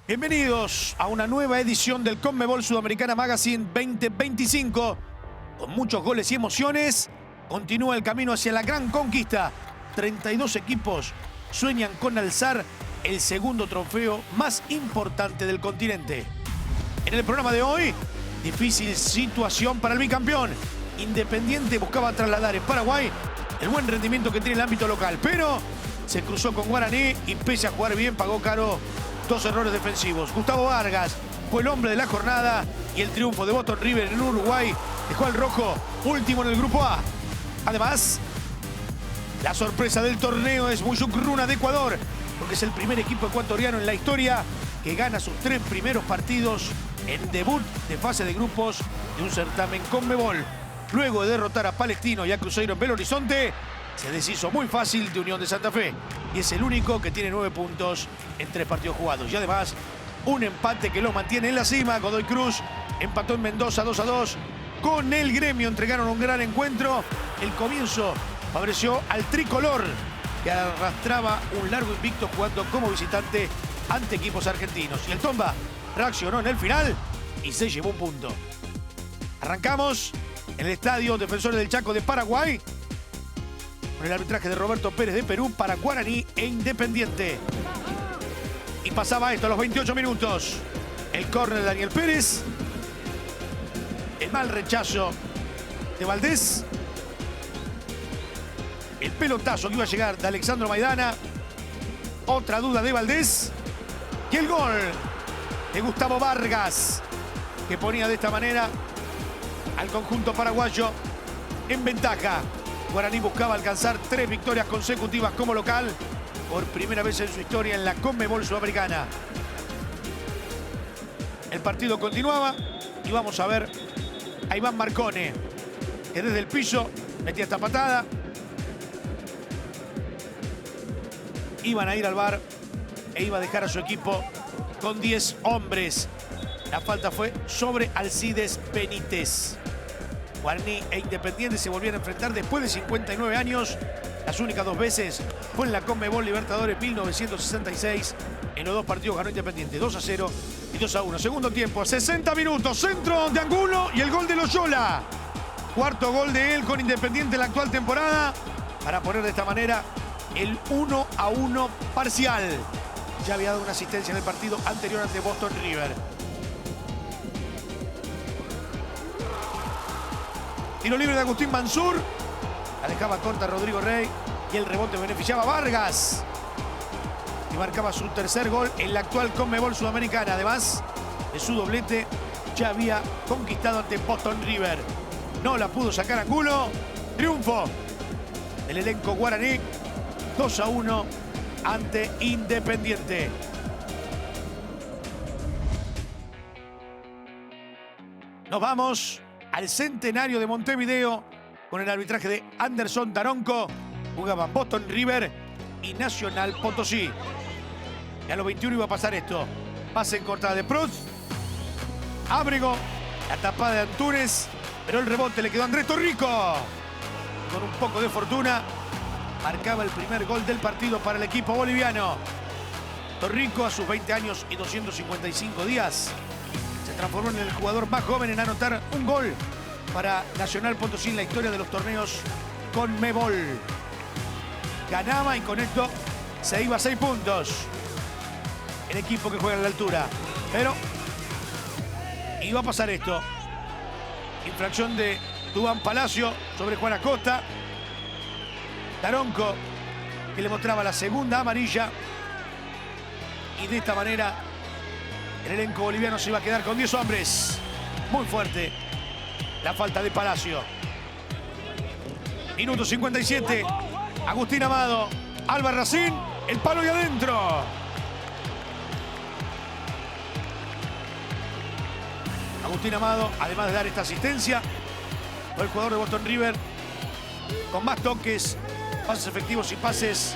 Bienvenidos a una nueva edición del CONMEBOL Sudamericana Magazine 2025. Con muchos goles y emociones, continúa el camino hacia la gran conquista. 32 equipos sueñan con alzar el segundo trofeo más importante del continente. En el programa de hoy, difícil situación para el bicampeón. Independiente buscaba trasladar en Paraguay el buen rendimiento que tiene el ámbito local, pero se cruzó con Guaraní y pese a jugar bien pagó caro 2 errores defensivos. Gustavo Vargas fue el hombre de la jornada y el triunfo de Boston River en Uruguay dejó al rojo último en el grupo A. Además, la sorpresa del torneo es Mushuk Runa de Ecuador, porque es el primer equipo ecuatoriano en la historia que gana sus 3 primeros partidos en debut de fase de grupos de un certamen CONMEBOL. Luego de derrotar a Palestino y a Cruzeiro en Belo Horizonte, se deshizo muy fácil de Unión de Santa Fe y es el único que tiene 9 puntos en 3 partidos jugados. Y además, un empate que lo mantiene en la cima. Godoy Cruz empató en Mendoza 2-2 con el Gremio. Entregaron un gran encuentro. El comienzo favoreció al tricolor, que arrastraba un largo invicto jugando como visitante ante equipos argentinos. Y el Tomba reaccionó en el final y se llevó un punto. Arrancamos en el Estadio Defensores del Chaco de Paraguay, con el arbitraje de Roberto Pérez de Perú para Guaraní e Independiente. Y pasaba esto a los 28 minutos. El córner de Daniel Pérez. El mal rechazo de Valdés. El pelotazo que iba a llegar de Alexandro Maidana. Otra duda de Valdés. Y el gol de Gustavo Vargas, que ponía de esta manera al conjunto paraguayo en ventaja. Guaraní buscaba alcanzar 3 victorias consecutivas como local por primera vez en su historia en la CONMEBOL Sudamericana. El partido continuaba y vamos a ver a Iván Marcone, que desde el piso metía esta patada. Iban a ir al VAR e iba a dejar a su equipo con 10 hombres. La falta fue sobre Alcides Benítez. Guaraní e Independiente se volvían a enfrentar después de 59 años. Las únicas 2 veces fue en la CONMEBOL Libertadores 1966. En los 2 partidos ganó Independiente 2-0 y 2-1. Segundo tiempo, 60 minutos, centro de Angulo y el gol de Loyola. Cuarto gol de él con Independiente en la actual temporada, para poner de esta manera el 1-1 parcial. Ya había dado una asistencia en el partido anterior ante Boston River. Tiro libre de Agustín Mansur. La dejaba corta Rodrigo Rey y el rebote beneficiaba a Vargas, y marcaba su tercer gol en la actual CONMEBOL Sudamericana. Además de su doblete, ya había conquistado ante Boston River. No la pudo sacar Angulo. Triunfo del elenco guaraní 2-1 ante Independiente. Nos vamos al centenario de Montevideo con el arbitraje de Anderson Daronco. Jugaban Boston River y Nacional Potosí. Y a los 21 iba a pasar esto. Pase en cortada de Prost. Ábrego. La tapada de Antunes. Pero el rebote le quedó a Andrés Torrico. Con un poco de fortuna, marcaba el primer gol del partido para el equipo boliviano. Torrico, a sus 20 años y 255 días, se transformó en el jugador más joven en anotar un gol para Nacional Potosí en la historia de los torneos CONMEBOL. Ganaba y con esto se iba a 6 puntos el equipo que juega en la altura. Pero iba a pasar esto. Infracción de Duván Palacio sobre Juan Acosta. Daronco, que le mostraba la segunda amarilla. Y de esta manera el elenco boliviano se iba a quedar con 10 hombres. Muy fuerte la falta de Palacio. Minuto 57. Agustín Amado. Alba Racín. El palo y adentro. Agustín Amado, además de dar esta asistencia, fue el jugador de Boston River con más toques, pases efectivos y pases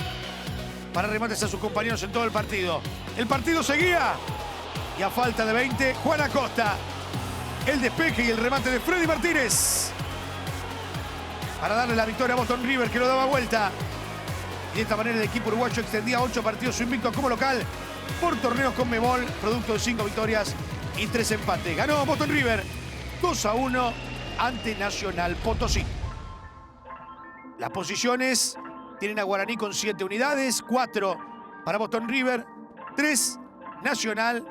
para remates a sus compañeros en todo el partido. El partido seguía y a falta de 20, Juan Acosta. El despeje y el remate de Freddy Martínez para darle la victoria a Boston River, que lo daba vuelta. Y de esta manera el equipo uruguayo extendía 8 partidos su invicto como local por torneos Conmebol, producto de 5 victorias y 3 empates. Ganó Boston River 2-1 ante Nacional Potosí. Las posiciones tienen a Guaraní con 7 unidades, 4 para Boston River, 3 Nacional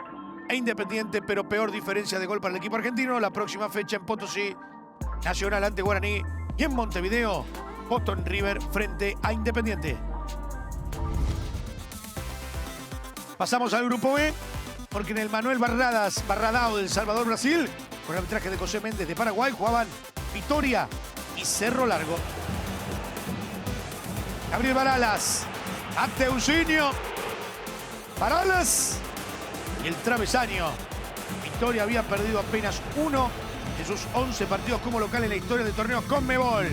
e Independiente, pero peor diferencia de gol para el equipo argentino. La próxima fecha en Potosí, Nacional ante Guaraní, y en Montevideo, Boston River frente a Independiente. Pasamos al grupo B, porque en el Manuel Barradao del Salvador, Brasil, con el arbitraje de José Méndez de Paraguay, jugaban Vitória y Cerro Largo. Gabriel Baralas, Ateusinio, Baralas y el travesaño. Vitória había perdido apenas 1 de sus 11 partidos como local en la historia de torneos Conmebol.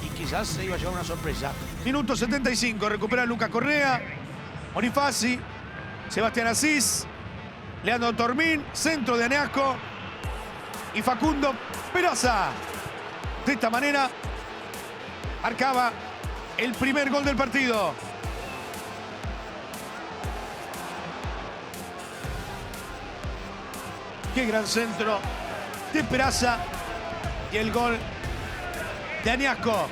Y quizás se iba a llevar una sorpresa. Minuto 75, recupera Lucas Correa, Bonifaci, Sebastián Asís, Leandro Tormín, centro de Aneasco y Facundo Peraza. De esta manera marcaba el primer gol del partido. Qué gran centro de Peraza y el gol de Aneasco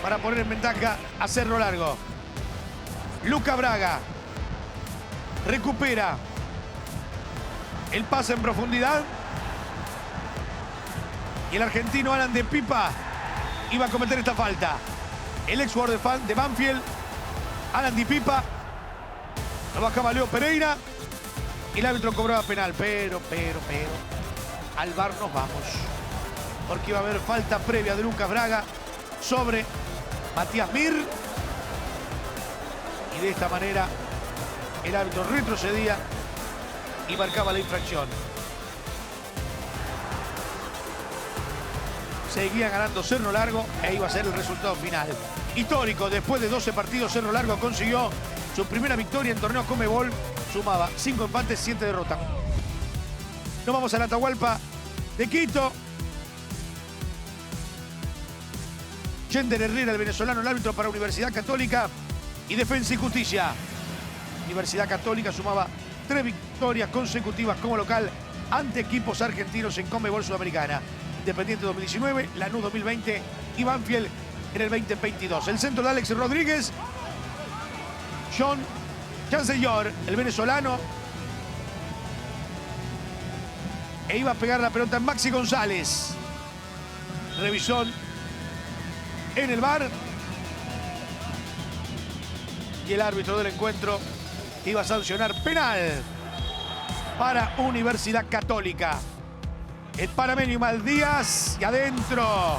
para poner en ventaja a Cerro Largo. Luca Braga recupera el pase en profundidad y el argentino Alan de Pipa iba a cometer esta falta. El ex jugador de Banfield, Alan de Pipa, lo bajaba Leo Pereira y el árbitro cobraba penal. Pero, al VAR nos vamos, porque iba a haber falta previa de Lucas Braga sobre Matías Mir. Y de esta manera el árbitro retrocedía y marcaba la infracción. Seguía ganando Cerro Largo e iba a ser el resultado final. Histórico, después de 12 partidos, Cerro Largo consiguió su primera victoria en torneos Conmebol. Sumaba 5 empates, 7 derrotas. Nos vamos a la Atahualpa de Quito. Yender Herrera, el venezolano, el árbitro para Universidad Católica y Defensa y Justicia. Universidad Católica sumaba 3 victorias consecutivas como local ante equipos argentinos en Conmebol Sudamericana. Independiente 2019, Lanús 2020 y Banfield en el 2022. El centro de Alex Rodríguez, John Chancellor, el venezolano, e iba a pegar la pelota en Maxi González. Revisón en el VAR y el árbitro del encuentro iba a sancionar penal para Universidad Católica. El panameño Maldías y adentro.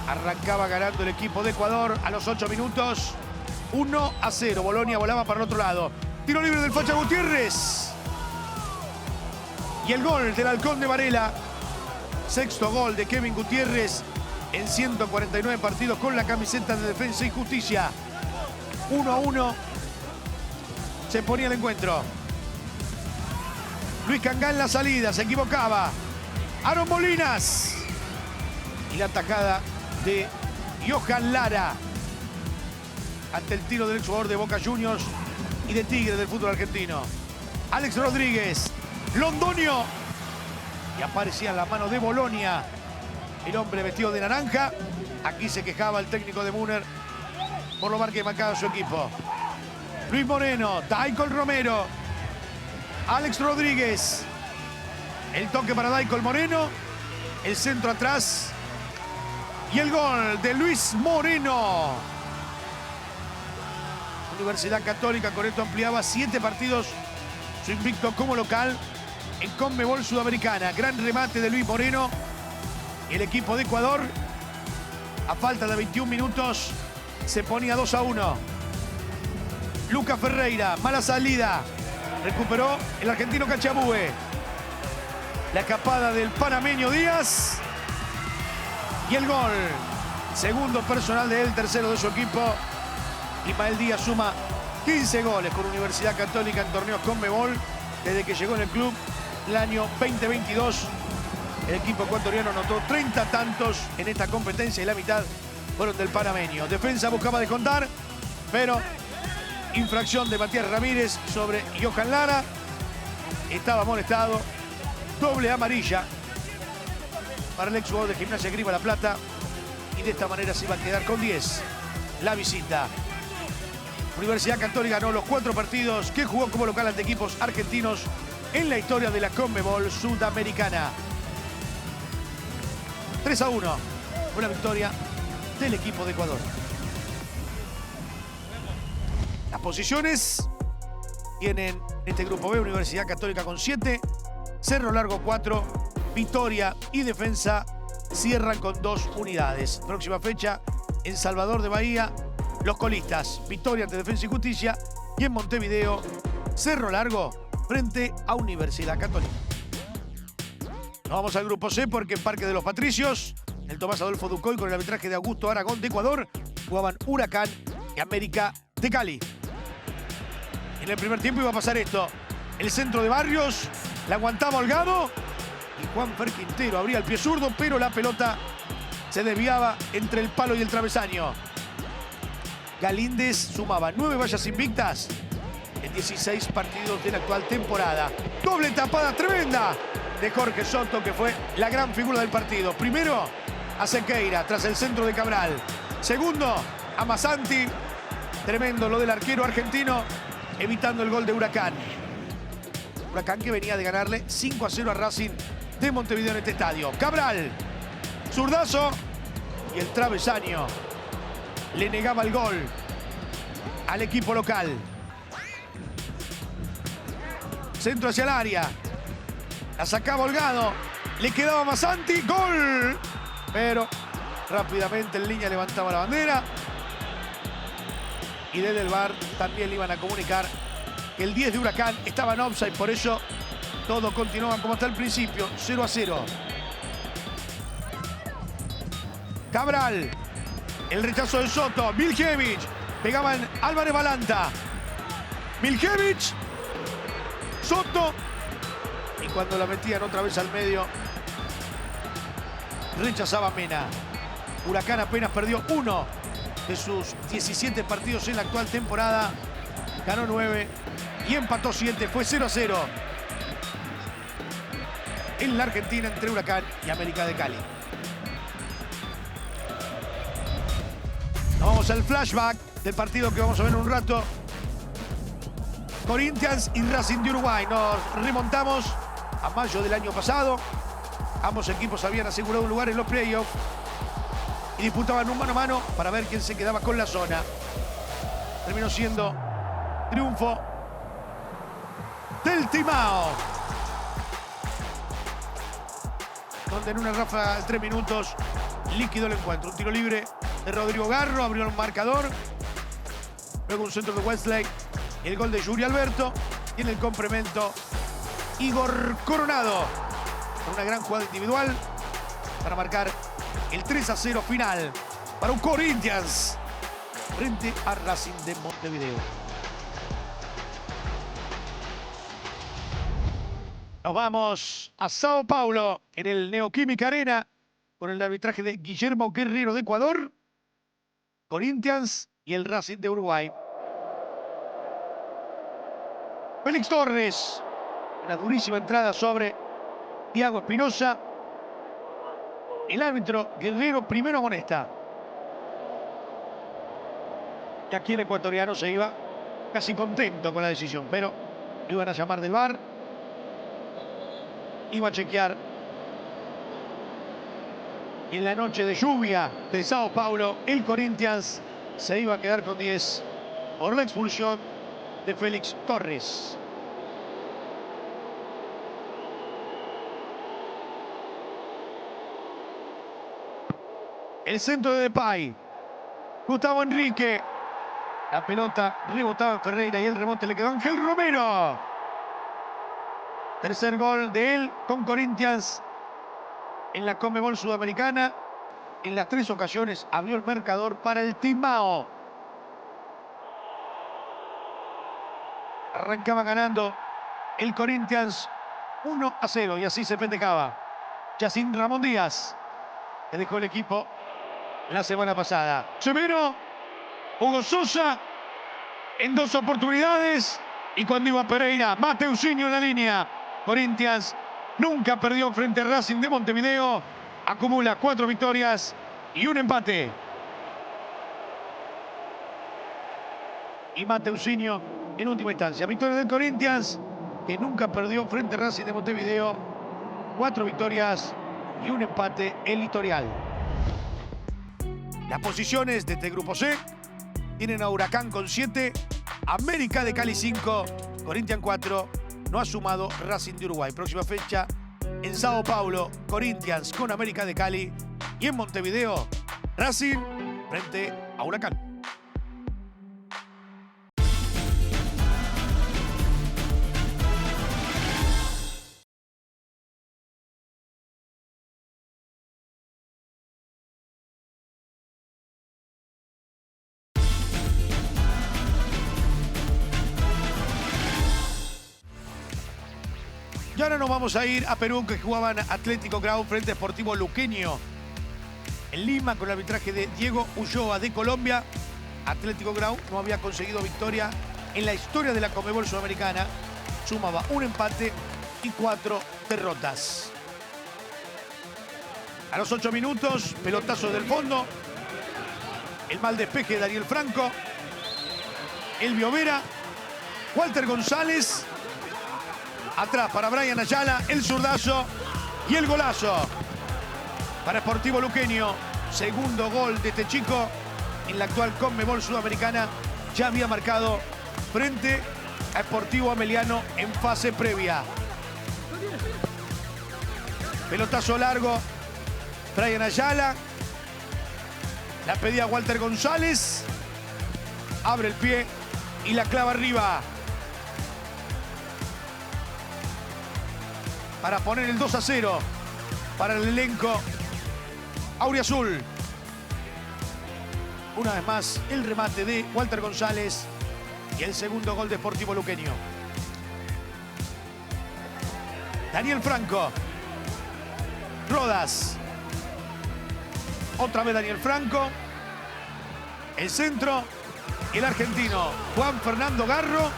Arrancaba ganando el equipo de Ecuador a los 8 minutos. 1-0. Bolonia volaba para el otro lado. Tiro libre del Facha Gutiérrez. Y el gol del Halcón de Varela. Sexto gol de Kevin Gutiérrez en 149 partidos con la camiseta de Defensa y Justicia. 1-1. Se ponía el encuentro. Luis Cangá en la salida. Se equivocaba. Aaron Molinas. Y la atajada de Johan Lara ante el tiro del exjugador de Boca Juniors y de Tigre del fútbol argentino. Alex Rodríguez. Londonio. Y aparecía en la mano de Bolonia el hombre vestido de naranja. Aquí se quejaba el técnico de Müller por lo mal que marcaba su equipo. Luis Moreno. Daicol Romero. Alex Rodríguez. El toque para Daicol Moreno. El centro atrás. Y el gol de Luis Moreno. Universidad Católica con esto ampliaba 7 partidos su invicto como local en Conmebol Sudamericana. Gran remate de Luis Moreno. Y el equipo de Ecuador, a falta de 21 minutos, se ponía 2-1. Lucas Ferreira, mala salida. Recuperó el argentino Cachabue. La escapada del panameño Díaz. Y el gol. Segundo personal de él, tercero de su equipo. Ismael Díaz suma 15 goles con Universidad Católica en torneos Conmebol desde que llegó en el club el año 2022. El equipo ecuatoriano anotó 30 tantos en esta competencia y la mitad fueron del panameño. Defensa buscaba descontar, pero Infracción de Matías Ramírez sobre Johan Lara. Estaba amonestado. Doble amarilla para el exjugador de Gimnasia Esgrima La Plata. Y de esta manera se iba a quedar con 10 la visita. Universidad Católica ganó los 4 partidos que jugó como local ante equipos argentinos en la historia de la Conmebol Sudamericana. 3-1 fue la victoria del equipo de Ecuador. Las posiciones tienen este grupo B, Universidad Católica con 7, Cerro Largo 4, Vitória y Defensa cierran con 2 unidades. Próxima fecha en Salvador de Bahía, los colistas, Vitória ante Defensa y Justicia, y en Montevideo, Cerro Largo frente a Universidad Católica. Nos vamos al grupo C porque en Parque de los Patricios, el Tomás Adolfo Ducoy con el arbitraje de Augusto Aragón de Ecuador, jugaban Huracán y América de Cali. En el primer tiempo iba a pasar esto. El centro de Barrios, la aguantaba Holgado y Juanfer Quintero abría el pie zurdo, pero la pelota se desviaba entre el palo y el travesaño. Galíndez sumaba 9 vallas invictas en 16 partidos de la actual temporada. Doble tapada tremenda de Jorge Soto, que fue la gran figura del partido. Primero a Sequeira tras el centro de Cabral. Segundo a Masanti. Tremendo lo del arquero argentino, evitando el gol de Huracán. Huracán que venía de ganarle 5-0 a Racing de Montevideo en este estadio. Cabral, zurdazo y el travesaño le negaba el gol al equipo local. Centro hacia el área. La sacaba Holgado. Le quedaba Masanti. ¡Gol! Pero rápidamente en línea levantaba la bandera. Y desde el VAR también le iban a comunicar que el 10 de Huracán estaba en offside. Por eso todo continuaba como hasta el principio. 0-0. Cabral. El rechazo de Soto. Miljevich. Pegaban Álvarez Balanta. Miljevich. Soto. Y cuando la metían otra vez al medio, rechazaba Mena. Huracán apenas perdió 1 de sus 17 partidos en la actual temporada. Ganó 9 y empató 7. Fue 0-0 en la Argentina entre Huracán y América de Cali. Nos vamos al flashback del partido que vamos a ver en un rato. Corinthians y Racing de Uruguay. Nos remontamos a mayo del año pasado. Ambos equipos habían asegurado un lugar en los playoffs y disputaban un mano a mano para ver quién se quedaba con la zona. Terminó siendo triunfo del Timao, donde en una ráfaga de 3 minutos liquidó el encuentro. Un tiro libre de Rodrigo Garro abrió el marcador. Luego un centro de Westlake y el gol de Yuri Alberto. Y en el complemento, Igor Coronado con una gran jugada individual para marcar el 3-0 final para un Corinthians frente a Racing de Montevideo. Nos vamos a Sao Paulo en el Neoquímica Arena con el arbitraje de Guillermo Guerrero de Ecuador, Corinthians y el Racing de Uruguay. Félix Torres, una durísima entrada sobre Thiago Espinosa. El árbitro Guerrero primero amonesta. Y aquí el ecuatoriano se iba casi contento con la decisión, pero lo iban a llamar del VAR. Iba a chequear. Y en la noche de lluvia de Sao Paulo, el Corinthians se iba a quedar con 10 por la expulsión de Félix Torres. El centro de Depay. Gustavo Enrique. La pelota rebotaba en Ferreira y el rebote le quedó a Ángel Romero. Tercer gol de él con Corinthians en la Conmebol Sudamericana. En las 3 ocasiones abrió el marcador para el Timao. Arrancaba ganando el Corinthians 1-0 y así se festejaba Yacine Ramón Díaz, que dejó el equipo la semana pasada. Severo, Hugo Sosa, en 2 oportunidades. Y cuando iba Pereira, Mateusinho en la línea. Corinthians nunca perdió frente a Racing de Montevideo. Acumula 4 victorias y un empate. Y Mateusinho en última instancia. Victoria del Corinthians, que nunca perdió frente a Racing de Montevideo. 4 victorias y un empate el historial. Las posiciones de este grupo C tienen a Huracán con 7, América de Cali 5, Corinthians 4. No ha sumado Racing de Uruguay. Próxima fecha en Sao Paulo, Corinthians con América de Cali. Y en Montevideo, Racing frente a Huracán. Y ahora nos vamos a ir a Perú, que jugaban Atlético Grau frente a Sportivo Luqueño. En Lima, con el arbitraje de Diego Ulloa de Colombia, Atlético Grau no había conseguido victoria en la historia de la Conmebol Sudamericana. Sumaba un empate y 4 derrotas. A los 8 minutos, pelotazo del fondo. El mal despeje de Daniel Franco. Elvio Vera. Walter González. Atrás para Brian Ayala, el zurdazo y el golazo para Sportivo Luqueño. Segundo gol de este chico en la actual Conmebol Sudamericana. Ya había marcado frente a Sportivo Ameliano en fase previa. Pelotazo largo, Brian Ayala. La pedía Walter González. Abre el pie y la clava arriba. Para poner el 2-0 para el elenco auriazul. Una vez más, el remate de Walter González y el segundo gol de Sportivo Luqueño. Daniel Franco. Rodas. Otra vez Daniel Franco. El centro. El argentino Juan Fernando Garro,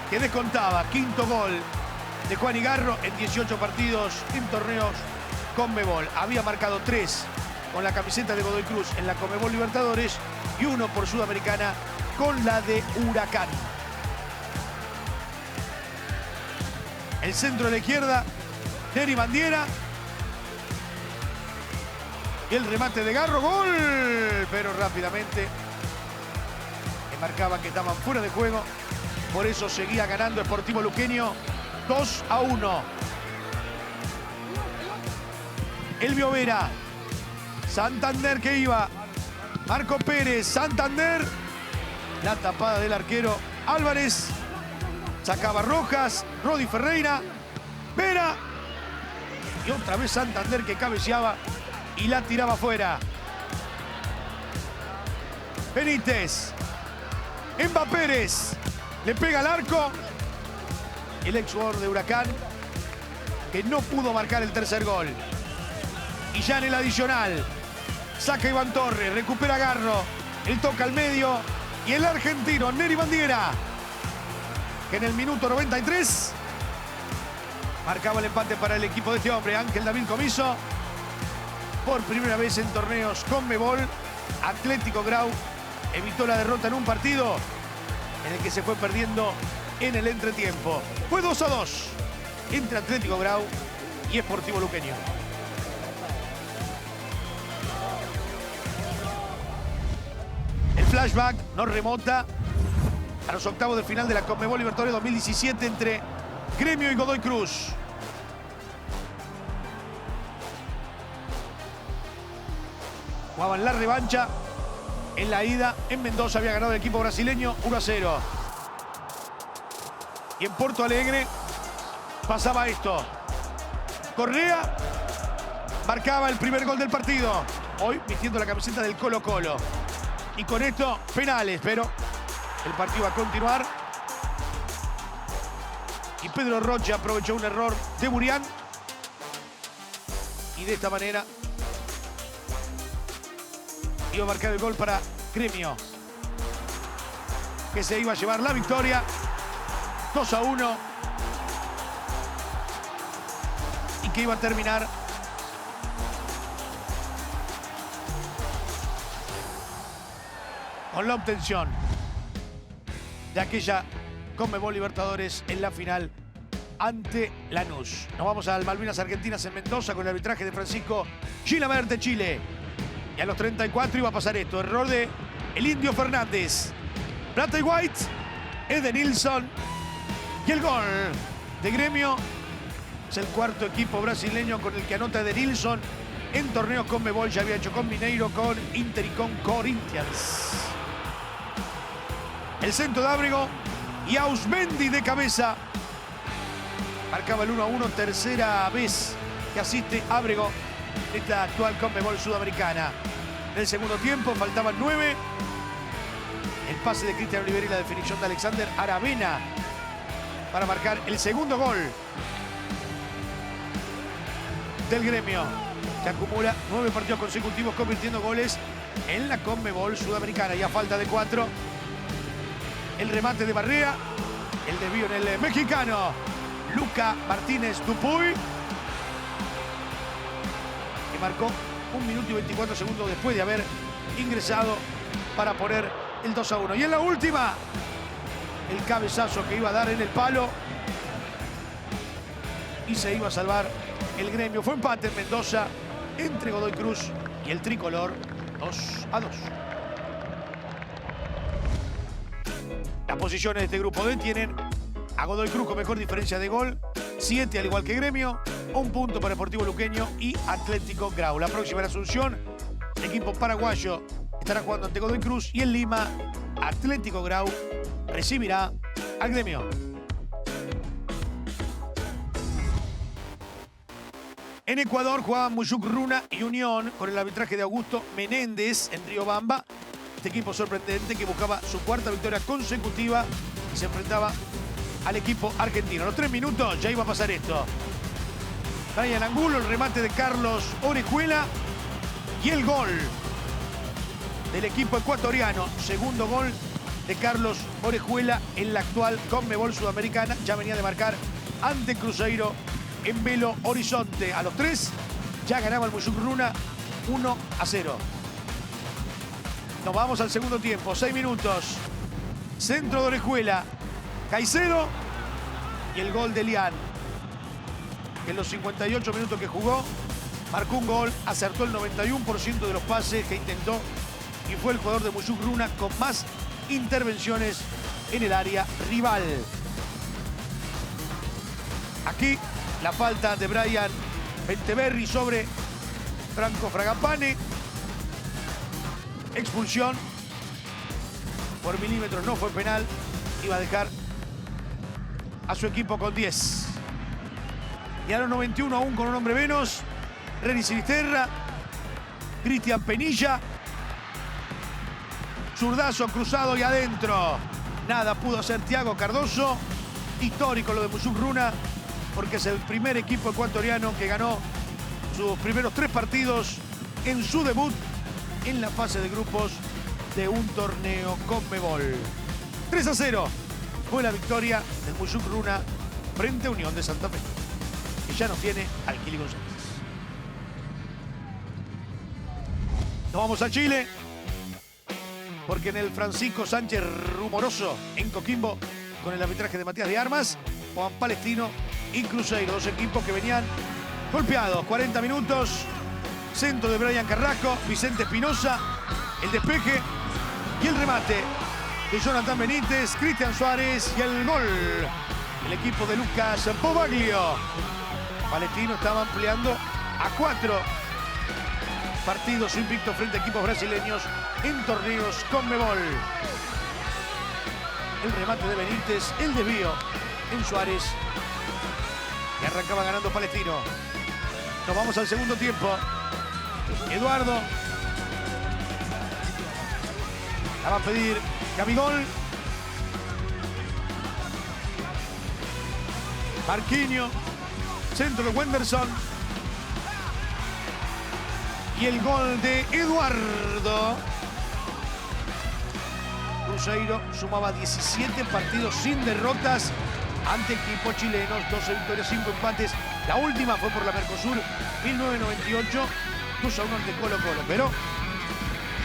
que descontaba. Quinto gol de Juan Garro en 18 partidos en torneos Conmebol. Había marcado 3 con la camiseta de Godoy Cruz en la Conmebol Libertadores y 1 por Sudamericana con la de Huracán. El centro de la izquierda, Neri Bandiera. Y el remate de Garro, gol. Pero rápidamente le marcaban que estaban fuera de juego. Por eso seguía ganando Sportivo Luqueño 2-1. Elvio Vera. Santander que iba. Marco Pérez. Santander. La tapada del arquero Álvarez. Sacaba Rojas. Rodi Ferreira. Vera. Y otra vez Santander que cabeceaba y la tiraba afuera. Benítez. Emba Pérez. Le pega al arco. El ex jugador de Huracán, que no pudo marcar el tercer gol. Y ya en el adicional, saca Iván Torres, recupera Garro, él toca al medio, y el argentino Neri Bandiera, que en el minuto 93 marcaba el empate para el equipo de este hombre, Ángel David Comiso. Por primera vez en torneos Conmebol, Atlético Grau evitó la derrota en un partido en el que se fue perdiendo en el entretiempo. Fue 2-2 entre Atlético Grau y Sportivo Luqueño. El flashback nos remota a los octavos de final de la Conmebol Libertadores 2017 entre Gremio y Godoy Cruz. Jugaban la revancha. En la ida, en Mendoza había ganado el equipo brasileño 1-0. Y en Porto Alegre pasaba esto. Correa marcaba el primer gol del partido. Hoy vistiendo la camiseta del Colo-Colo. Y con esto, penales, pero el partido va a continuar. Y Pedro Rocha aprovechó un error de Burián. Y de esta manera iba a marcar el gol para Gremio. que se iba a llevar la victoria. 2-1. Y que iba a terminar con la obtención de aquella Conmebol Libertadores en la final ante Lanús. Nos vamos al Malvinas Argentinas en Mendoza con el arbitraje de Francisco Gilabert de Chile. Y a los 34 iba a pasar esto. Error de el Indio Fernández. Plata y White, Ede Nilsson. Y el gol de Gremio. Es el cuarto equipo brasileño con el que anota Ede Nilsson en torneos Conmebol. Ya había hecho con Mineiro, con Inter y con Corinthians. El centro de Ábrego y Ausmendi de cabeza. Marcaba el 1-1, tercera vez que asiste Ábrego esta actual Conmebol Sudamericana. En el segundo tiempo faltaban 9. El pase de Cristian Olivera y la definición de Alexander Aravena para marcar el segundo gol del Gremio, que acumula 9 partidos consecutivos convirtiendo goles en la Conmebol Sudamericana. Y a falta de 4, el remate de Barrea, el desvío en el mexicano Luca Martínez Dupuy, que marcó 1 minuto y 24 segundos después de haber ingresado para poner el 2-1. Y en la última, el cabezazo que iba a dar en el palo y se iba a salvar el Gremio. Fue empate en Mendoza entre Godoy Cruz y el tricolor, 2-2. Las posiciones de este grupo D tienen a Godoy Cruz con mejor diferencia de gol, 7 al igual que Gremio, 1 punto para Deportivo Luqueño y Atlético Grau. La próxima en Asunción, el equipo paraguayo estará jugando ante Godoy Cruz y en Lima, Atlético Grau recibirá al Gremio. En Ecuador jugaban Musucruna y Unión con el arbitraje de Augusto Menéndez en Riobamba. Este equipo sorprendente que buscaba su cuarta victoria consecutiva y se enfrentaba al equipo argentino. A los 3 minutos ya iba a pasar esto. Brian Angulo, el remate de Carlos Orejuela y el gol del equipo ecuatoriano. Segundo gol de Carlos Orejuela en la actual Conmebol Sudamericana. Ya venía de marcar ante Cruzeiro en Belo Horizonte. A los 3 ya ganaba el Musucruna 1-0. Nos vamos al segundo tiempo, 6 minutos. Centro de Orejuela, Caicedo y el gol de Lian. En los 58 minutos que jugó, marcó un gol, acertó el 91% de los pases que intentó y fue el jugador de Musucruna con más intervenciones en el área rival. Aquí la falta de Brian Benteberri sobre Franco Fragapane. Expulsión por milímetros, no fue penal. Iba a dejar a su equipo con 10. Y a los 91 aún con un hombre menos, Reni Sinisterra, Cristian Penilla. Zurdazo cruzado y adentro. Nada pudo hacer Thiago Cardoso. Histórico lo de Musucruna, porque es el primer equipo ecuatoriano que ganó sus primeros 3 partidos en su debut en la fase de grupos de un torneo Conmebol. 3-0 fue la victoria del Musucruna frente a Unión de Santa Fe, que ya no tiene al Kili González. Nos vamos a Chile, porque en el Francisco Sánchez Rumoroso en Coquimbo, con el arbitraje de Matías de Armas, Juan Palestino y Cruzeiro, 2 equipos que venían golpeados. 40 minutos, centro de Brian Carrasco, Vicente Espinosa, el despeje y el remate de Jonathan Benítez, Cristian Suárez y el gol del equipo de Lucas Bobaglio. Palestino estaba ampliando a 4 partidos invictos frente a equipos brasileños en torneos Conmebol. El remate de Benítez, el desvío en Suárez, que arrancaba ganando Palestino. Nos vamos al segundo tiempo. Eduardo la va a pedir Gabigol. Marquinhos, centro de Wenderson. Y el gol de Eduardo. Cruzeiro sumaba 17 partidos sin derrotas ante equipos chilenos, 12 victorias, 5 empates. La última fue por la Mercosur, 1998, 2-1 ante Colo Colo. Pero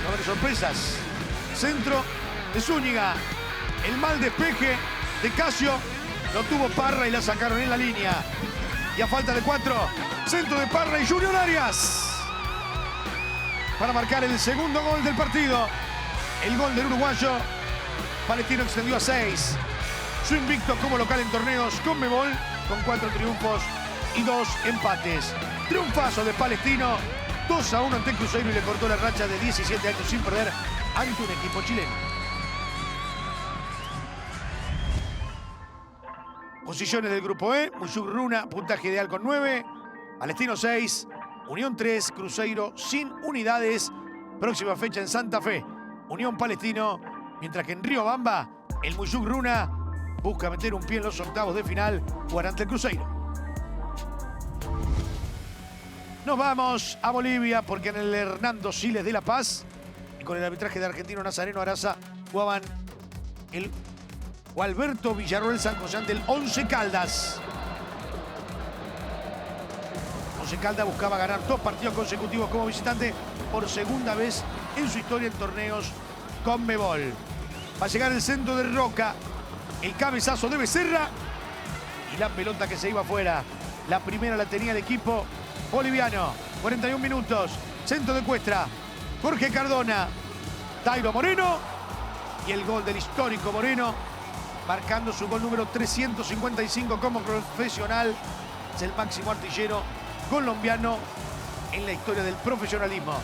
no habrá sorpresas. Centro de Zúñiga. El mal despeje de Casio lo tuvo Parra y la sacaron en la línea. Y a falta de 4, centro de Parra y Junior Arias para marcar el segundo gol del partido. El gol del uruguayo. Palestino extendió a 6. Su invicto como local en torneos Conmebol, con 4 triunfos y 2 empates. Triunfazo de Palestino, 2-1 ante Cruzeiro, y le cortó la racha de 17 años sin perder ante un equipo chileno. Posiciones del grupo E: Mushuk Runa, puntaje ideal con 9, Palestino 6, Unión 3, Cruzeiro sin unidades. Próxima fecha en Santa Fe, Unión Palestino, mientras que en Riobamba el Mushuk Runa busca meter un pie en los octavos de final, jugar ante el Cruzeiro. Nos vamos a Bolivia, porque en el Hernando Siles de La Paz, y con el arbitraje de argentino Nazareno Araza, jugaban el Gualberto Villarroel San José ante el Once Caldas. Once Caldas buscaba ganar 2 partidos consecutivos como visitante por segunda vez en su historia en torneos Conmebol. Va a llegar el centro de Roca, el cabezazo de Becerra y la pelota que se iba afuera. La primera la tenía el equipo boliviano. 41 minutos, centro de Cuestra, Jorge Cardona, Dairo Moreno y el gol del histórico Moreno, marcando su gol número 355 como profesional. Es el máximo artillero colombiano en la historia del profesionalismo.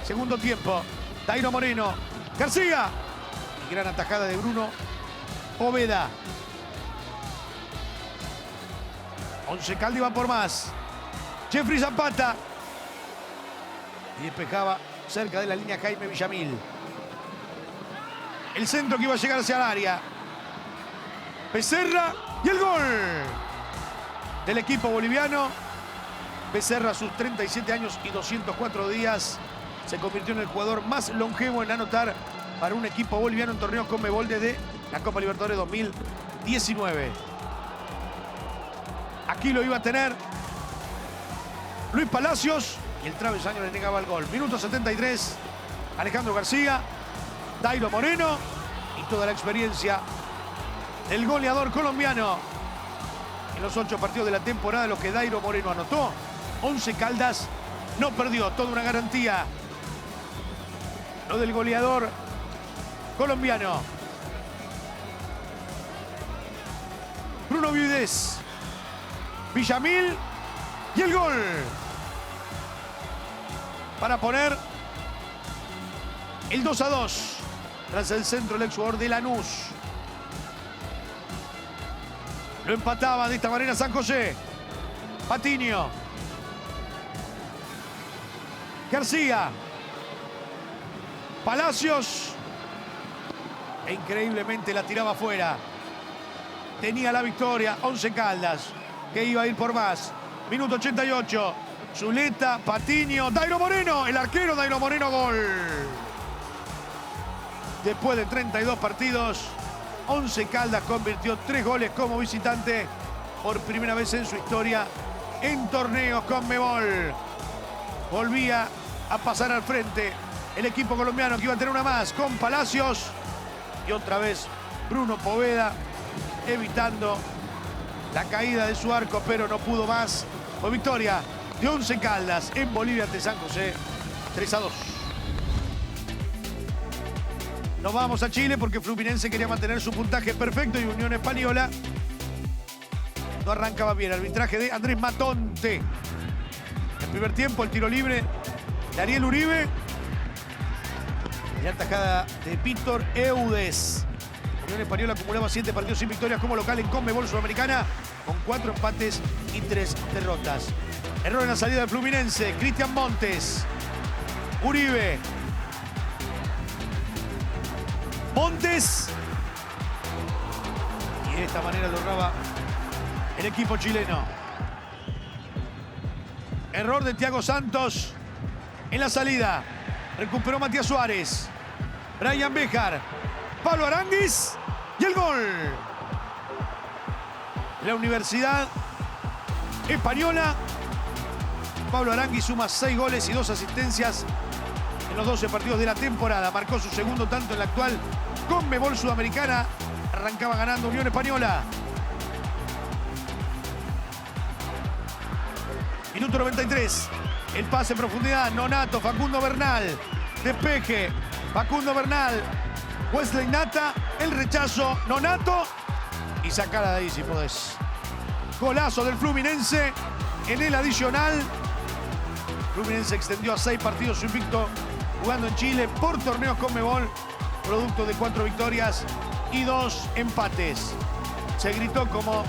Segundo tiempo, Dairo Moreno, García y gran atajada de Bruno Poveda. Once Caldas iba por más. Jeffrey Zapata. Y despejaba cerca de la línea Jaime Villamil. El centro que iba a llegar hacia el área. Becerra y el gol del equipo boliviano. Becerra, a sus 37 años y 204 días, se convirtió en el jugador más longevo en anotar para un equipo boliviano en torneos Conmebol desde la Copa Libertadores 2019. Aquí lo iba a tener Luis Palacios y el travesaño le negaba el gol. Minuto 73, Alejandro García, Dairo Moreno y toda la experiencia del goleador colombiano. En los 8 partidos de la temporada, los que Dairo Moreno anotó, Once Caldas no perdió. Toda una garantía lo del goleador colombiano. Bruno Vides, Villamil y el gol para poner el 2-2 tras el centro del exjugador de Lanús. Lo empataba de esta manera San José. Patiño, García, Palacios, e increíblemente la tiraba afuera. Tenía la victoria Once Caldas, que iba a ir por más. Minuto 88, Zuleta, Patiño, Dairo Moreno, el arquero Dairo Moreno, gol. Después de 32 partidos, Once Caldas convirtió 3 goles como visitante por primera vez en su historia en torneos Conmebol. Volvía a pasar al frente el equipo colombiano, que iba a tener una más con Palacios y otra vez Bruno Poveda evitando la caída de su arco, pero no pudo más. Fue victoria de Once Caldas en Bolivia ante San José, 3-2. Nos vamos a Chile porque Fluminense quería mantener su puntaje perfecto y Unión Española no arrancaba bien. Arbitraje de Andrés Matonte. El primer tiempo, el tiro libre de Ariel Uribe y la atajada de Víctor Eudes. Unión Española acumulaba 7 partidos sin victorias como local en Conmebol Sudamericana, con 4 empates y 3 derrotas. Error en la salida del Fluminense. Cristian Montes, Uribe, Montes, y de esta manera lo erraba el equipo chileno. Error de Thiago Santos en la salida. Recuperó Matías Suárez. Brian Béjar, Pablo Aranguis y el gol. La Universidad Española. Pablo Aranguis suma 6 goles y 2 asistencias en los 12 partidos de la temporada. Marcó su segundo tanto en la actual Conmebol Sudamericana. Arrancaba ganando Unión Española. Minuto 93. El pase en profundidad. Nonato, Facundo Bernal. Despeje. Facundo Bernal. Wesley Nata. El rechazo. Nonato. Y sacala de ahí si podés. Golazo del Fluminense en el adicional. Fluminense extendió a 6 partidos su invicto jugando en Chile por torneos Conmebol, producto de 4 victorias y 2 empates. Se gritó como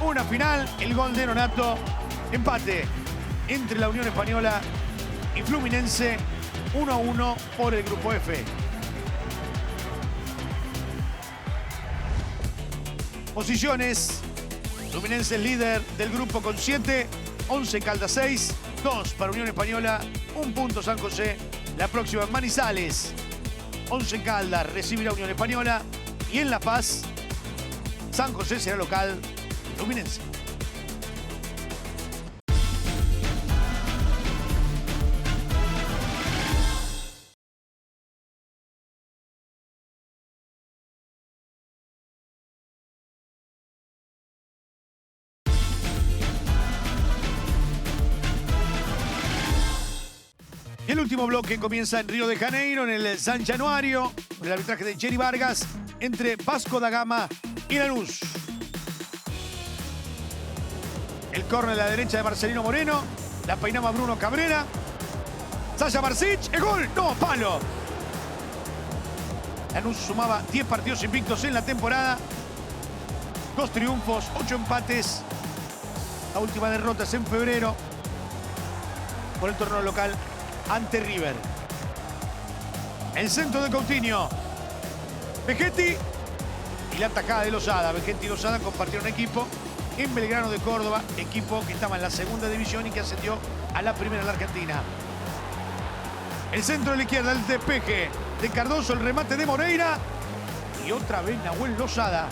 una final, el gol de Nonato. Empate entre la Unión Española y Fluminense, 1-1 por el Grupo F. Posiciones. Fluminense es líder del grupo con 7, 11 Caldas 6, 2 para Unión Española, 1 punto San José. La próxima en Manizales, 11 Caldas recibirá Unión Española y en La Paz, San José será local Fluminense. El último bloque comienza en Río de Janeiro, en el San Januario, con el arbitraje de Jerry Vargas, entre Vasco da Gama y Lanús. El córner a la derecha de Marcelino Moreno, la peinaba Bruno Cabrera. Sasha Barsic, el gol, no, palo. Lanús sumaba 10 partidos invictos en la temporada, 2 triunfos, 8 empates. La última derrota es en febrero por el torneo local ante River. El centro de Coutinho. Vegetti y la tajada de Lozada. Vegetti y Lozada compartieron equipo en Belgrano de Córdoba, equipo que estaba en la segunda división y que ascendió a la primera en la Argentina. El centro de la izquierda, el despeje de Cardoso, el remate de Moreira y otra vez Nahuel Lozada.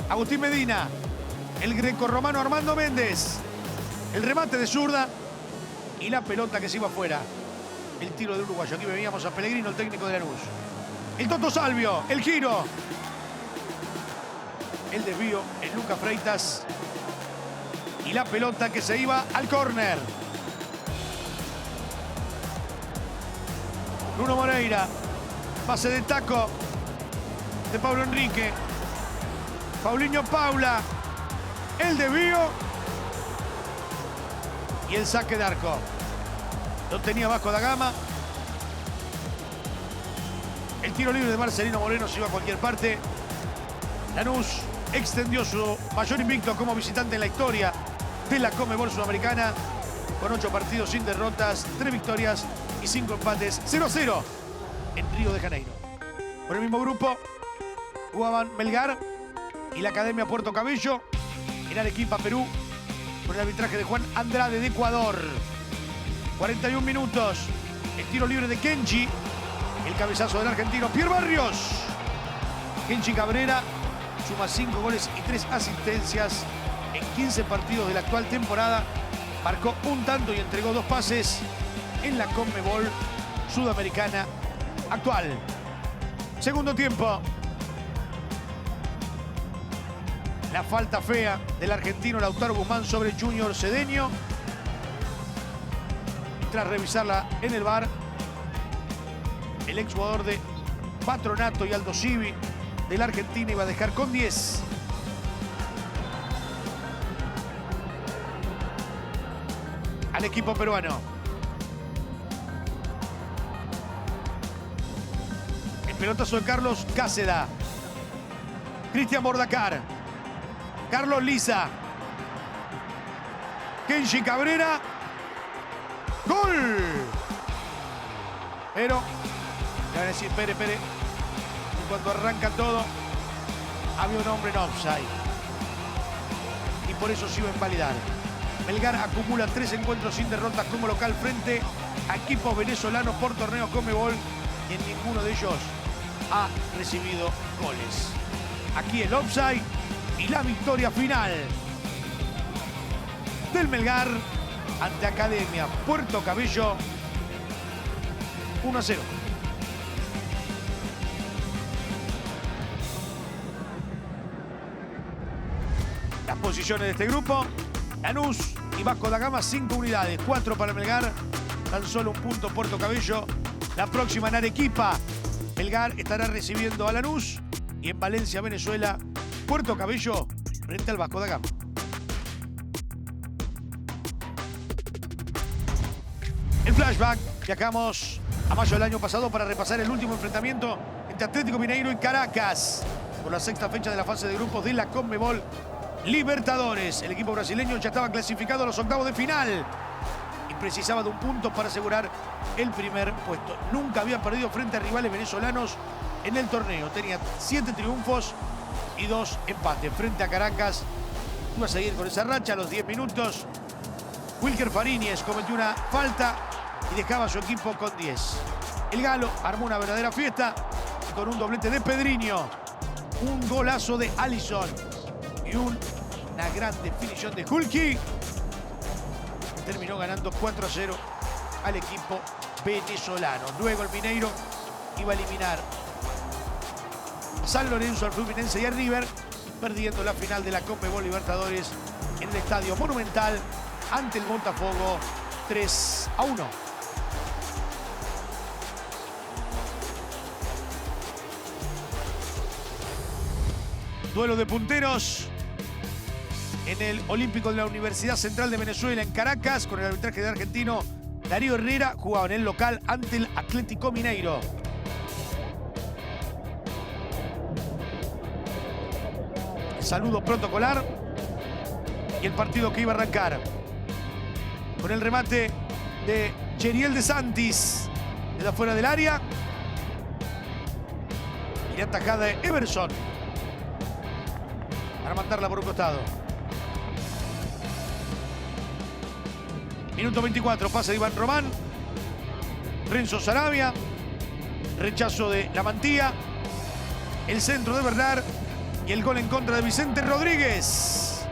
Agustín Medina, el grecorromano Armando Méndez, el remate de zurda y la pelota que se iba afuera. El tiro del uruguayo. Aquí veíamos a Pellegrino, el técnico de Lanús. El Toto Salvio, el giro. El desvío en Lucas Freitas. Y la pelota que se iba al córner. Bruno Moreira. Pase de taco de Pablo Enrique. Paulinho Paula. El desvío. Y el saque de arco. Lo tenía Vasco da Gama. El tiro libre de Marcelino Moreno se iba a cualquier parte. Lanús extendió su mayor invicto como visitante en la historia de la Conmebol Sudamericana, con 8 partidos sin derrotas, 3 victorias y 5 empates, 0-0 en Río de Janeiro. Por el mismo grupo jugaban Melgar y la Academia Puerto Cabello. En Arequipa, Perú, con el arbitraje de Juan Andrade de Ecuador. 41 minutos. El tiro libre de Kenji. El cabezazo del argentino Pierre Barrios. Kenji Cabrera suma 5 goles y 3 asistencias en 15 partidos de la actual temporada. Marcó un tanto y entregó 2 pases en la Conmebol Sudamericana actual. Segundo tiempo. La falta fea del argentino Lautaro Guzmán sobre Junior Cedeño. Tras revisarla en el VAR, el exjugador de Patronato y Aldo Civi de la Argentina iba a dejar con 10. Al equipo peruano. El pelotazo de Carlos Cáceda. Cristian Bordacar. Carlos Liza. Kenji Cabrera. ¡Gol! Pero, le van a decir, Pere. Y cuando arranca todo, había un hombre en offside. Y por eso se iba a invalidar. Melgar acumula 3 encuentros sin derrotas como local frente a equipos venezolanos por torneos Conmebol y en ninguno de ellos ha recibido goles. Aquí el offside y la victoria final del Melgar ante Academia Puerto Cabello, 1-0. Las posiciones de este grupo: Lanús y Vasco da Gama, 5 unidades, 4 para Melgar, tan solo 1 punto Puerto Cabello. La próxima en Arequipa, Melgar estará recibiendo a Lanús, y en Valencia, Venezuela, Puerto Cabello frente al Vasco da Gama. El flashback, viajamos a mayo del año pasado para repasar el último enfrentamiento entre Atlético Mineiro y Caracas por la sexta fecha de la fase de grupos de la Conmebol Libertadores. El equipo brasileño ya estaba clasificado a los octavos de final y precisaba de 1 punto para asegurar el primer puesto. Nunca había perdido frente a rivales venezolanos en el torneo. Tenía 7 triunfos y 2 empates. Frente a Caracas iba a seguir con esa racha. A los 10 minutos, Wilker Fariñez cometió una falta y dejaba a su equipo con 10. El Galo armó una verdadera fiesta y con un doblete de Pedrinho, un golazo de Alisson y una gran definición de Hulki, terminó ganando 4-0 al equipo venezolano. Luego el Mineiro iba a eliminar a San Lorenzo, al Fluminense y a River, perdiendo la final de la Conmebol Libertadores en el Estadio Monumental ante el Botafogo, 3-1. Duelo de punteros en el Olímpico de la Universidad Central de Venezuela en Caracas, con el arbitraje de argentino Darío Herrera. Jugaba en el local ante el Atlético Mineiro. El saludo protocolar y el partido que iba a arrancar con el remate de Cheriel de Santis desde afuera del área y la atajada de Everson para mandarla por un costado. Minuto 24, pase de Iván Román. Renzo Sarabia. Rechazo de La Mantía. El centro de Bernard. Y el gol en contra de Vicente Rodríguez.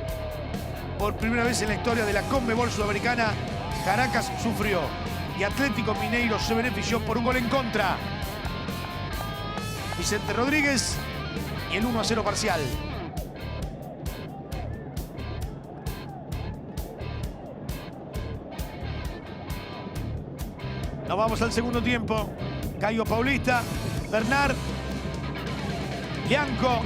Por primera vez en la historia de la Conmebol Sudamericana, Caracas sufrió y Atlético Mineiro se benefició por un gol en contra. Vicente Rodríguez y el 1-0 parcial. Nos vamos al segundo tiempo. Caio Paulista, Bernard, Lianco,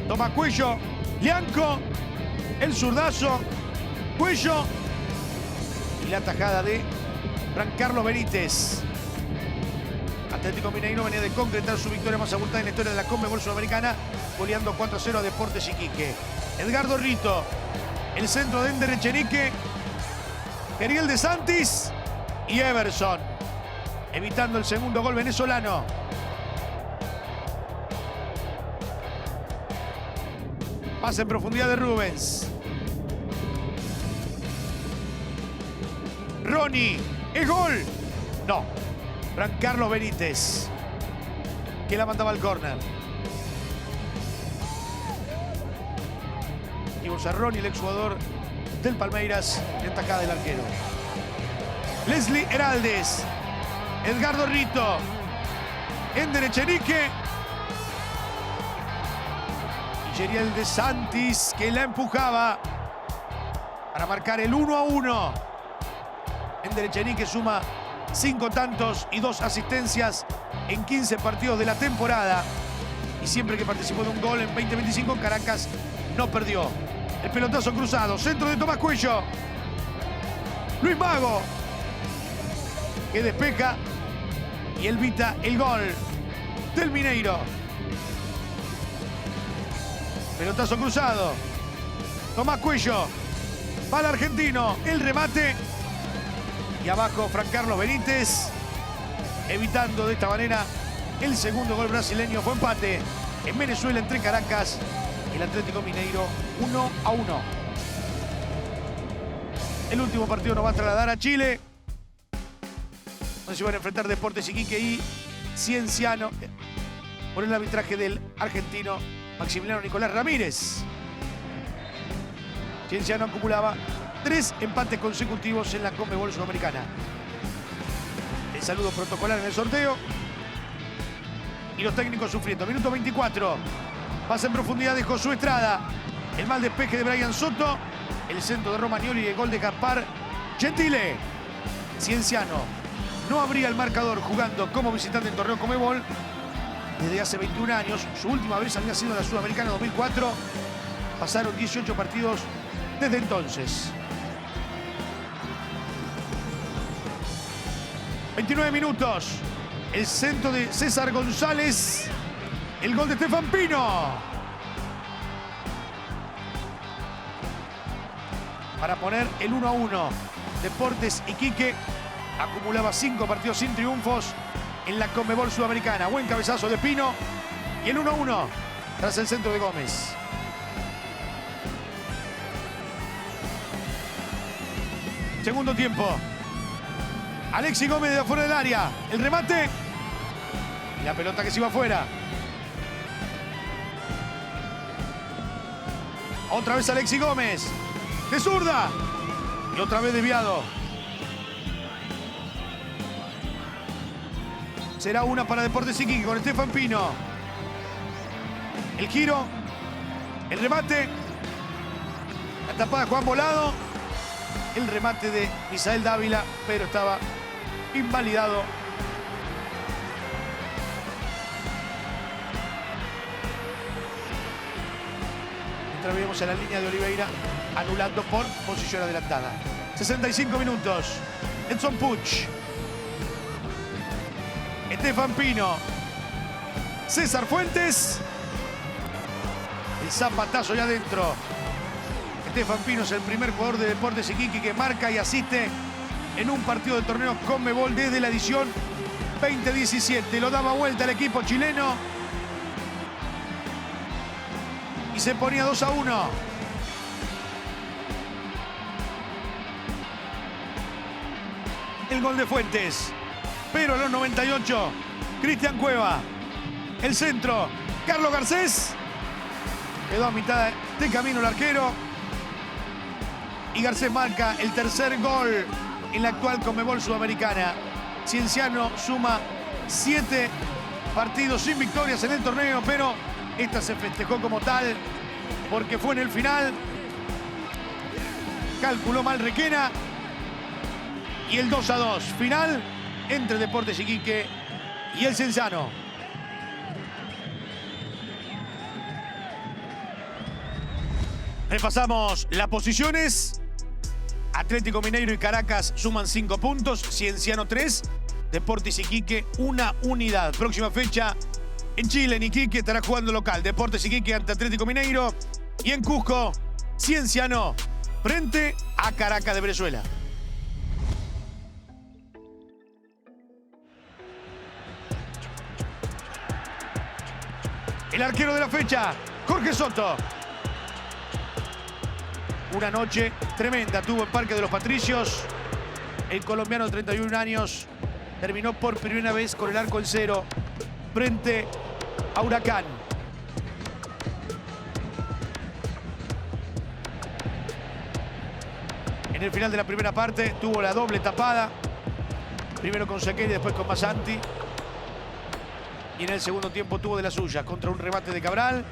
toma Cuello, Lianco, el zurdazo, Cuello y la tajada de Giancarlo Benítez. Atlético Mineiro venía de concretar su victoria más abultada en la historia de la Conmebol Sudamericana, goleando 4-0 a Deportes Iquique. Edgardo Rito, el centro de Ender Echenique, Cheriel de Santis y Everson, evitando el segundo gol venezolano. Pase en profundidad de Rubens. Ronnie, ¿es gol? No. Giancarlo Benítez, que la mandaba al córner. Y a Ronnie, el exjugador del Palmeiras, de atacada del arquero. Leslie Heraldes, Edgardo Rito, Ender Echenique y Cheriel de Santis, que la empujaba para marcar el 1-1. Ender Echenique suma 5 tantos y 2 asistencias en 15 partidos de la temporada. Y siempre que participó de un gol en 2025, Caracas no perdió. El pelotazo cruzado, centro de Tomás Cuello. Luis Mago, que despeja y evita el gol del Mineiro. Pelotazo cruzado. Tomás Cuello. Va al argentino. El remate. Y abajo Giancarlo Benítez, evitando de esta manera el segundo gol brasileño. Fue empate en Venezuela entre Caracas y el Atlético Mineiro, 1-1. El último partido nos va a trasladar a Chile, donde se van a enfrentar Deportes Iquique y Cienciano por el arbitraje del argentino Maximiliano Nicolás Ramírez. Cienciano acumulaba 3 empates consecutivos en la Conmebol Sudamericana. El saludo protocolar en el sorteo. Y los técnicos sufriendo. Minuto 24. Pasa en profundidad de Josué Estrada. El mal despeje de Brian Soto. El centro de Romagnoli y el gol de Gaspar Gentile. Cienciano no abría el marcador jugando como visitante en torneo Conmebol desde hace 21 años. Su última vez había sido la Sudamericana 2004. Pasaron 18 partidos desde entonces. 29 minutos. El centro de César González. El gol de Estefan Pino. Para poner el 1-1. Deportes Iquique acumulaba 5 partidos sin triunfos en la Conmebol Sudamericana. Buen cabezazo de Pino. Y el 1-1 tras el centro de Gómez. Segundo tiempo. Alexis Gómez de afuera del área. El remate. Y la pelota que se iba afuera. Otra vez Alexis Gómez. De zurda. Y otra vez desviado. Será una para Deportes Iquique con Estefan Pino. El giro. El remate. La tapada de Juan Volado. El remate de Misael Dávila, pero estaba invalidado. Mientras vemos a la línea de Oliveira anulando por posición adelantada. 65 minutos. Edson Puch. Estefan Pino. César Fuentes. El zapatazo ya adentro. Estefan Pino es el primer jugador de Deportes Iquique que marca y asiste en un partido del torneo Conmebol desde la edición 2017. Lo daba vuelta el equipo chileno y se ponía 2-1. El gol de Fuentes. Pero a los 98, Cristian Cueva. El centro, Carlos Garcés. Quedó a mitad de camino el arquero. Y Garcés marca el tercer gol en la actual Conmebol Sudamericana. Cienciano suma 7 partidos sin victorias en el torneo, pero esta se festejó como tal porque fue en el final. Calculó mal Requena. Y el 2-2 final entre Deportes Iquique y el Cienciano. Repasamos las posiciones. Atlético Mineiro y Caracas suman 5 puntos. Cienciano 3. Deportes Iquique 1 unidad. Próxima fecha en Chile, en Iquique, estará jugando local. Deportes Iquique ante Atlético Mineiro. Y en Cusco, Cienciano frente a Caracas de Venezuela. El arquero de la fecha, Jorge Soto. Una noche tremenda tuvo en Parque de los Patricios. El colombiano de 31 años terminó por primera vez con el arco en cero frente a Huracán. En el final de la primera parte tuvo la doble tapada. Primero con Sequeira y después con Masanti. Y en el segundo tiempo tuvo de la suya contra un remate de Cabral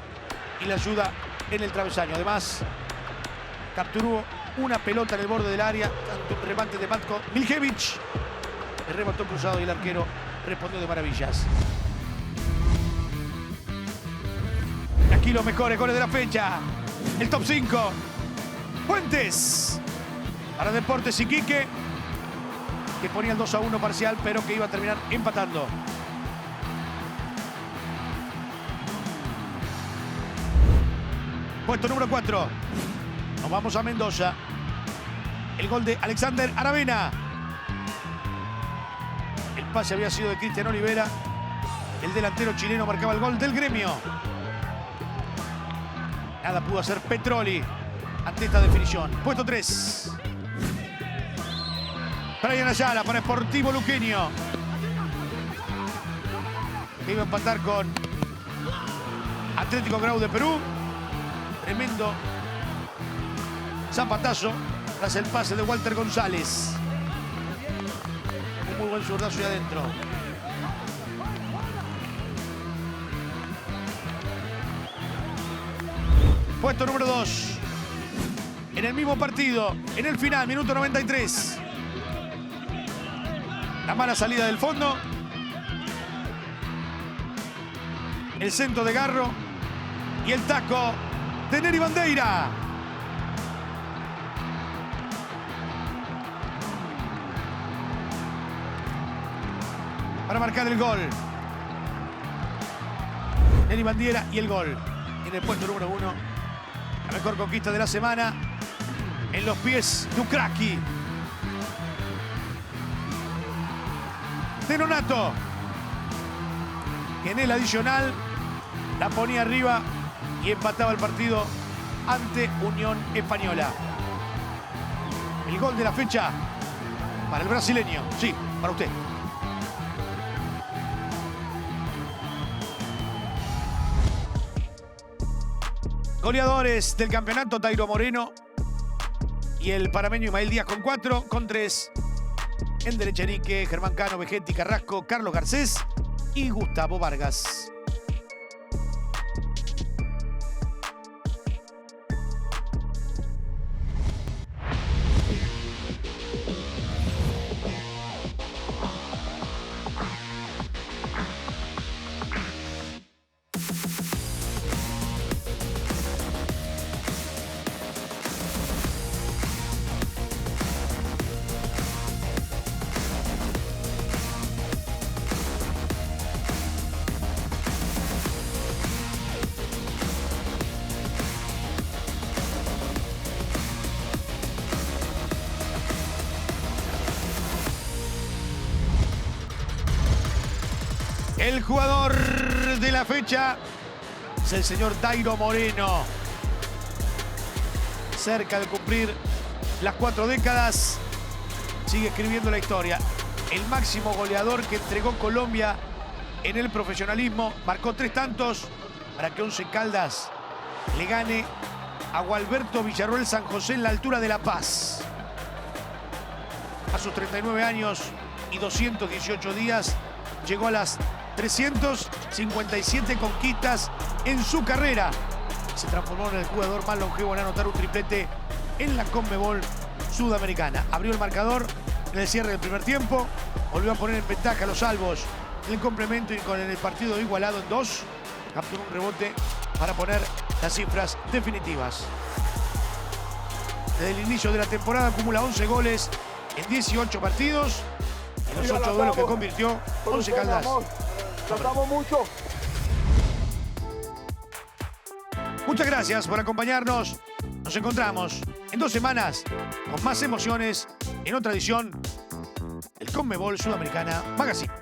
y la ayuda en el travesaño. Además, capturó una pelota en el borde del área, tanto un remate de Matko Miljevic. El remató cruzado y el arquero respondió de maravillas. Y aquí los mejores goles de la fecha. El top 5. Fuentes para Deportes Iquique, que ponía el 2-1 parcial, pero que iba a terminar empatando. Puesto número 4. Nos vamos a Mendoza. El gol de Alexander Aravena. El pase había sido de Cristian Olivera. El delantero chileno marcaba el gol del Gremio. Nada pudo hacer Petroli ante esta definición. Puesto 3. Brian Ayala para Sportivo Luqueño. Que iba a empatar con Atlético Grau de Perú. Tremendo zapatazo tras el pase de Walter González. Un muy buen zurdazo y adentro. Puesto número 2. En el mismo partido, en el final, minuto 93. La mala salida del fondo. El centro de Garro. Y el taco de Nery Bandeira. Para marcar el gol. Nery Bandeira y el gol. En el puesto número 1. La mejor conquista de la semana. En los pies de Ucraki. De Nonato. En el adicional la ponía arriba y empataba el partido ante Unión Española. El gol de la fecha para el brasileño. Sí, para usted. Goleadores del campeonato: Dairo Moreno y el panameño Ismael Díaz con 4, con 3. Ender Echenique, Germán Cano, Vegetti, Carrasco, Carlos Garcés y Gustavo Vargas. El jugador de la fecha es el señor Dairo Moreno. Cerca de cumplir las 4 décadas, sigue escribiendo la historia. El máximo goleador que entregó Colombia en el profesionalismo. Marcó 3 tantos para que Once Caldas le gane a Gualberto Villarroel San José en la altura de La Paz. A sus 39 años y 218 días llegó a las 357 conquistas en su carrera. Se transformó en el jugador más longevo en anotar un triplete en la Conmebol Sudamericana. Abrió el marcador en el cierre del primer tiempo. Volvió a poner en ventaja a los albos en el complemento y con el partido igualado en 2. Capturó un rebote para poner las cifras definitivas. Desde el inicio de la temporada acumula 11 goles en 18 partidos. En los 8 duelos que convirtió, 11 Caldas. Tratamos mucho. Muchas gracias por acompañarnos. Nos encontramos en 2 semanas con más emociones en otra edición del Conmebol Sudamericana Magazine.